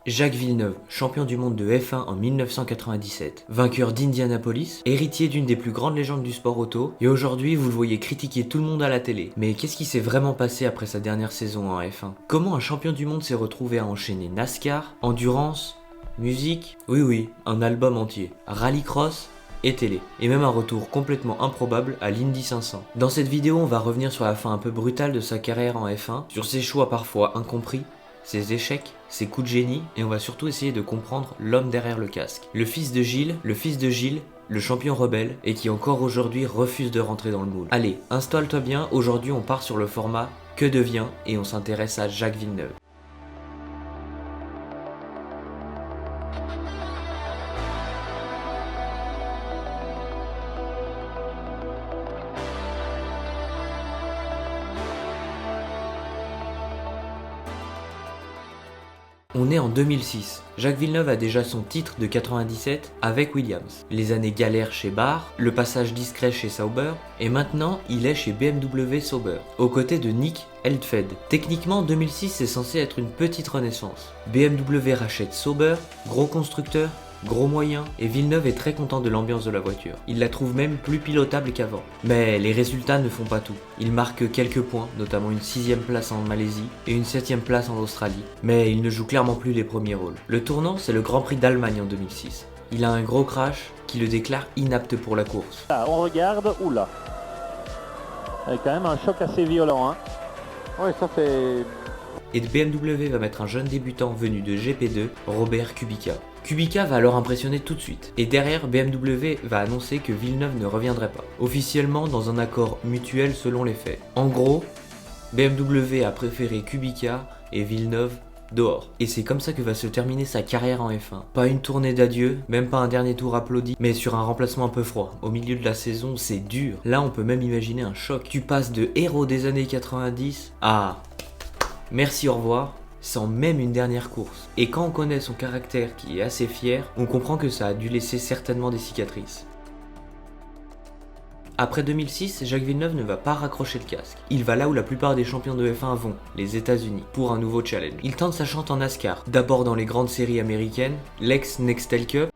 Jacques Villeneuve, champion du monde de F1 en 1997, vainqueur d'Indianapolis, héritier d'une des plus grandes légendes du sport auto, et aujourd'hui vous le voyez critiquer tout le monde à la télé. Mais qu'est-ce qui s'est vraiment passé après sa dernière saison en F1? Comment un champion du monde s'est retrouvé à enchaîner NASCAR, endurance, musique, oui, un album entier, rallycross et télé, et même un retour complètement improbable à l'Indy 500. Dans cette vidéo, on va revenir sur la fin un peu brutale de sa carrière en F1, sur ses choix parfois incompris, ses échecs, ses coups de génie, et on va surtout essayer de comprendre l'homme derrière le casque. Le fils de Gilles, le champion rebelle, et qui encore aujourd'hui refuse de rentrer dans le moule. Allez, installe-toi bien, aujourd'hui on part sur le format Que devient, et on s'intéresse à Jacques Villeneuve. On est en 2006. Jacques Villeneuve a déjà son titre de 97 avec Williams. Les années galères chez Barr, le passage discret chez Sauber, et maintenant il est chez BMW Sauber, aux côtés de Nick Heidfeld. Techniquement, 2006 c'est censé être une petite renaissance. BMW rachète Sauber, gros constructeur, gros moyens, et Villeneuve est très content de l'ambiance de la voiture. Il la trouve même plus pilotable qu'avant. Mais les résultats ne font pas tout. Il marque quelques points, notamment une 6ème place en Malaisie et une 7ème place en Australie. Mais il ne joue clairement plus les premiers rôles. Le tournant, c'est le Grand Prix d'Allemagne en 2006. Il a un gros crash qui le déclare inapte pour la course. Là, on regarde, oula. Avec quand même un choc assez violent. Ouais, ça fait... Et BMW va mettre un jeune débutant venu de GP2, Robert Kubica. Kubica va alors impressionner tout de suite, et derrière BMW va annoncer que Villeneuve ne reviendrait pas, officiellement dans un accord mutuel selon les faits. En gros, BMW a préféré Kubica et Villeneuve dehors. Et c'est comme ça que va se terminer sa carrière en F1. Pas une tournée d'adieu, même pas un dernier tour applaudi, mais sur un remplacement un peu froid. Au milieu de la saison, c'est dur. Là, on peut même imaginer un choc. Tu passes de héros des années 90 à... merci, au revoir, sans même une dernière course. Et quand on connaît son caractère qui est assez fier, on comprend que ça a dû laisser certainement des cicatrices. Après 2006, Jacques Villeneuve ne va pas raccrocher le casque. Il va là où la plupart des champions de F1 vont, les États-Unis, pour un nouveau challenge. Il tente sa chance en NASCAR, d'abord dans les grandes séries américaines, l'ex-Nextel Cup,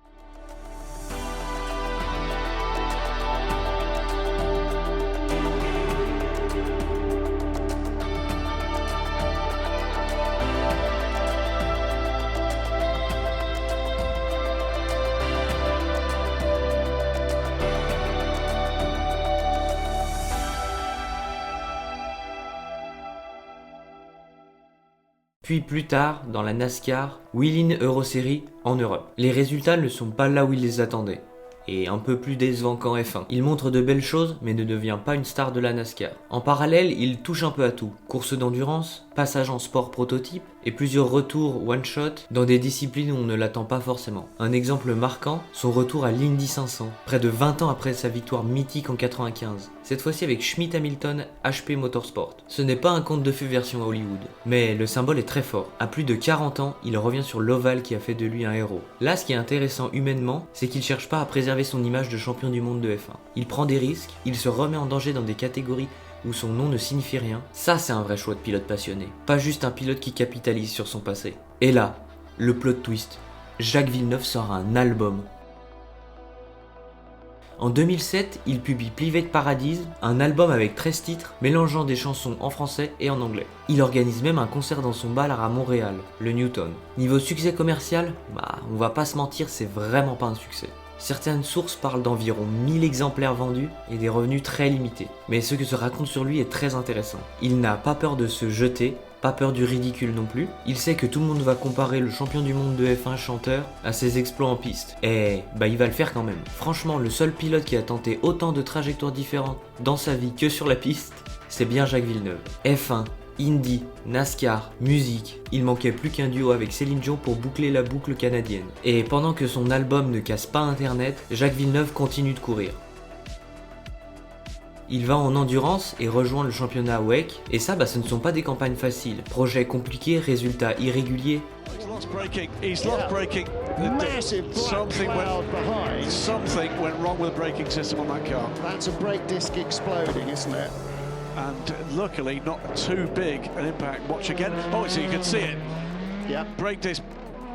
puis plus tard dans la NASCAR Whelen Euroseries en Europe. Les résultats ne sont pas là où il les attendait, et un peu plus décevant qu'en F1. Il montre de belles choses mais ne devient pas une star de la NASCAR. En parallèle, il touche un peu à tout. Course d'endurance, passage en sport prototype, et plusieurs retours one-shot dans des disciplines où on ne l'attend pas forcément. Un exemple marquant, son retour à l'Indy 500, près de 20 ans après sa victoire mythique en 95. Cette fois-ci avec Schmidt Hamilton HP Motorsport. Ce n'est pas un conte de fées version Hollywood, mais le symbole est très fort. À plus de 40 ans, il revient sur l'ovale qui a fait de lui un héros. Là, ce qui est intéressant humainement, c'est qu'il cherche pas à préserver son image de champion du monde de F1. Il prend des risques, il se remet en danger dans des catégories où son nom ne signifie rien. Ça, c'est un vrai choix de pilote passionné. Pas juste un pilote qui capitalise sur son passé. Et là, le plot twist. Jacques Villeneuve sort un album. En 2007, il publie Private Paradise, un album avec 13 titres, mélangeant des chansons en français et en anglais. Il organise même un concert dans son bar à Montréal, le Newton. Niveau succès commercial, on va pas se mentir, c'est vraiment pas un succès. Certaines sources parlent d'environ 1000 exemplaires vendus et des revenus très limités. Mais ce que se raconte sur lui est très intéressant. Il n'a pas peur de se jeter, pas peur du ridicule non plus. Il sait que tout le monde va comparer le champion du monde de F1 chanteur à ses exploits en piste. Et il va le faire quand même. Franchement, le seul pilote qui a tenté autant de trajectoires différentes dans sa vie que sur la piste, c'est bien Jacques Villeneuve. F1, Indy, NASCAR, musique, il manquait plus qu'un duo avec Céline Dion pour boucler la boucle canadienne. Et pendant que son album ne casse pas internet, Jacques Villeneuve continue de courir. Il va en endurance et rejoint le championnat WEC, et ça ce ne sont pas des campagnes faciles. Projet compliqué, résultats irréguliers. And luckily not too big an impact. Watch again. Oh, so you can see it. Yeah. Brake disc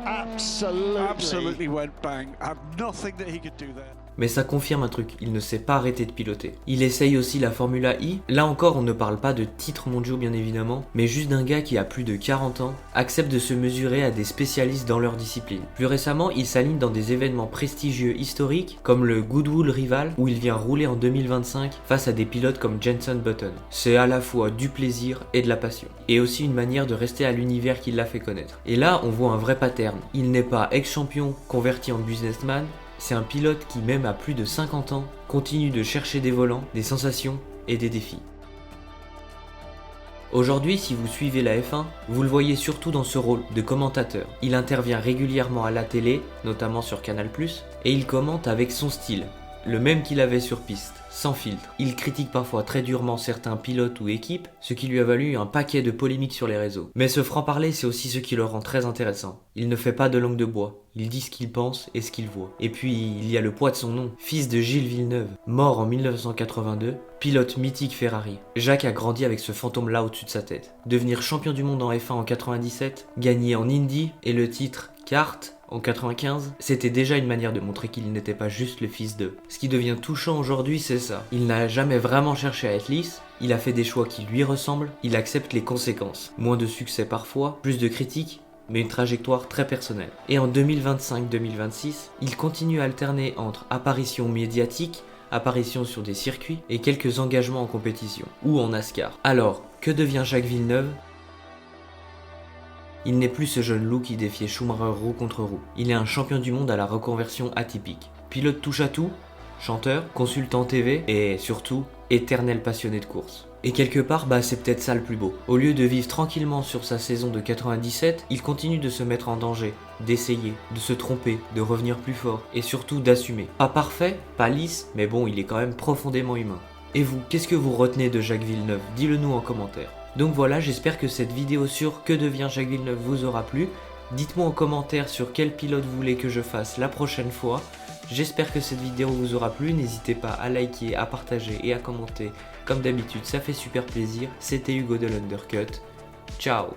Absolutely went bang. Nothing that he could do there. Mais ça confirme un truc, il ne s'est pas arrêté de piloter. Il essaye aussi la Formula E. Là encore, on ne parle pas de titres mondiaux bien évidemment, mais juste d'un gars qui a plus de 40 ans, accepte de se mesurer à des spécialistes dans leur discipline. Plus récemment, il s'aligne dans des événements prestigieux historiques, comme le Goodwood Rival, où il vient rouler en 2025 face à des pilotes comme Jenson Button. C'est à la fois du plaisir et de la passion. Et aussi une manière de rester à l'univers qui l'a fait connaître. Et là, on voit un vrai pattern. Il n'est pas ex-champion converti en businessman, c'est un pilote qui, même à plus de 50 ans, continue de chercher des volants, des sensations et des défis. Aujourd'hui, si vous suivez la F1, vous le voyez surtout dans ce rôle de commentateur. Il intervient régulièrement à la télé, notamment sur Canal+, et il commente avec son style, le même qu'il avait sur piste, sans filtre. Il critique parfois très durement certains pilotes ou équipes, ce qui lui a valu un paquet de polémiques sur les réseaux. Mais ce franc-parler, c'est aussi ce qui le rend très intéressant. Il ne fait pas de langue de bois, il dit ce qu'il pense et ce qu'il voit. Et puis, il y a le poids de son nom, fils de Gilles Villeneuve, mort en 1982, pilote mythique Ferrari. Jacques a grandi avec ce fantôme-là au-dessus de sa tête. Devenir champion du monde en F1 en 97, gagner en Indy et le titre kart en 95, c'était déjà une manière de montrer qu'il n'était pas juste le fils d'eux. Ce qui devient touchant aujourd'hui, c'est ça. Il n'a jamais vraiment cherché à être lisse, il a fait des choix qui lui ressemblent, il accepte les conséquences. Moins de succès parfois, plus de critiques, mais une trajectoire très personnelle. Et en 2025-2026, il continue à alterner entre apparitions médiatiques, apparitions sur des circuits et quelques engagements en compétition, ou en NASCAR. Alors, que devient Jacques Villeneuve ? Il n'est plus ce jeune loup qui défiait Schumacher roue contre roue. Il est un champion du monde à la reconversion atypique. Pilote touche à tout, chanteur, consultant TV et surtout éternel passionné de course. Et quelque part, c'est peut-être ça le plus beau. Au lieu de vivre tranquillement sur sa saison de 97, il continue de se mettre en danger, d'essayer, de se tromper, de revenir plus fort et surtout d'assumer. Pas parfait, pas lisse, mais bon, il est quand même profondément humain. Et vous, qu'est-ce que vous retenez de Jacques Villeneuve ? Dis-le nous en commentaire. Donc voilà, j'espère que cette vidéo sur Que devient Jacques Villeneuve vous aura plu. Dites-moi en commentaire sur quel pilote vous voulez que je fasse la prochaine fois. J'espère que cette vidéo vous aura plu. N'hésitez pas à liker, à partager et à commenter. Comme d'habitude, ça fait super plaisir. C'était Hugo de l'Undercut. Ciao.